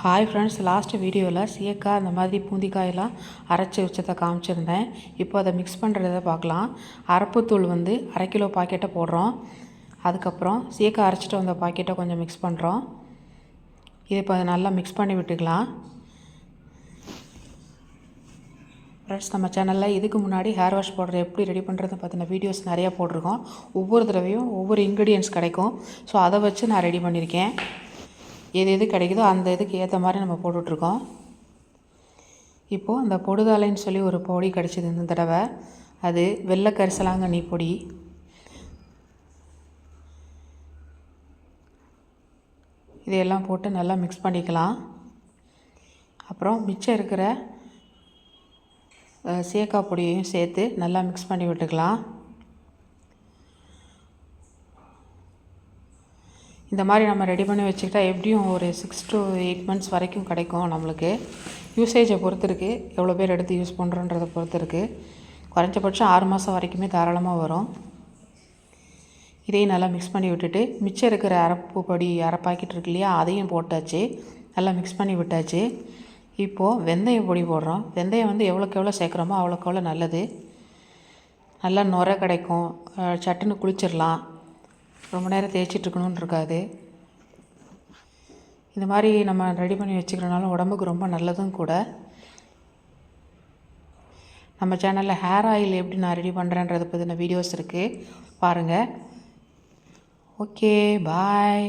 Hi friends, last வீடியோவில் சீயக்காய் அந்த மாதிரி பூந்திக்காயெல்லாம் அரைச்சி வச்சதை காமிச்சிருந்தேன். இப்போ அதை மிக்ஸ் பண்ணுறத பார்க்கலாம். அரப்புத்தூள் வந்து 1/2 கிலோ பாக்கெட்டை போடுறோம். அதுக்கப்புறம் சீயக்காய் அரைச்சிட்டு வந்த பாக்கெட்டை கொஞ்சம் மிக்ஸ் பண்ணுறோம். இதை இப்போ நல்லா மிக்ஸ் பண்ணி விட்டுக்கலாம். ஃப்ரெண்ட்ஸ், நம்ம சேனலில் இதுக்கு முன்னாடி ஹேர் வாஷ் பவுடர் எப்படி ரெடி பண்ணுறது பற்றின வீடியோஸ் நிறையா போட்டிருக்கோம். ஒவ்வொரு தடவையும் ஒவ்வொரு இன்க்ரீடியன்ஸ் கிடைக்கும். ஸோ அதை வச்சு நான் ரெடி பண்ணியிருக்கேன். எது கிடைக்குதோ அந்த இதுக்கு ஏற்ற மாதிரி நம்ம போட்டுட்ருக்கோம். இப்போது அந்த பொடுதாலைன்னு சொல்லி ஒரு பொடி கிடச்சிது இந்த தடவை. அது வெள்ளை கரிசலாங்கண்ணி பொடி. இதையெல்லாம் போட்டு நல்லா மிக்ஸ் பண்ணிக்கலாம். அப்புறம் மிச்சம் இருக்கிற சீயக்காய் பொடியையும் சேர்த்து நல்லா மிக்ஸ் பண்ணி விட்டுக்கலாம். இந்த மாதிரி நம்ம ரெடி பண்ணி வச்சுக்கிட்டா எப்படியும் ஒரு 6 to 8 months வரைக்கும் கிடைக்கும். நம்மளுக்கு யூசேஜை பொறுத்து இருக்குது, எவ்வளோ பேர் எடுத்து யூஸ் பண்ணுறோன்றதை பொறுத்து இருக்குது. குறைஞ்சபட்சம் 6 மாதம் வரைக்குமே தாராளமாக வரும். இதையும் நல்லா மிக்ஸ் பண்ணி விட்டுட்டு மிச்சம் இருக்கிற அரப்பு பொடி 1/2 பாக்கெட் இருக்கு இல்லையா, அதையும் போட்டாச்சு. நல்லா மிக்ஸ் பண்ணி விட்டாச்சு. இப்போது வெந்தயம் பொடி போடுறோம். வெந்தயம் வந்து எவ்வளோக்கு எவ்வளோ சேர்க்குறோமோ அவ்வளோக்கு எவ்வளோ நல்லது. நல்லா நுரை கிடைக்கும். சட்டுன்னு குளிச்சிடலாம். ரொம்ப நேரம் தேய்ச்சிட்ருக்கணுன்னு இருக்காது. இந்த மாதிரி நம்ம ரெடி பண்ணி வச்சுக்கிறனால உடம்புக்கு ரொம்ப நல்லதும் கூட. நம்ம சேனலில் ஹேர் ஆயில் எப்படி நான் ரெடி பண்ணுறேன்றதை பற்றின வீடியோஸ் இருக்குது, பாருங்கள். ஓகே, பாய்.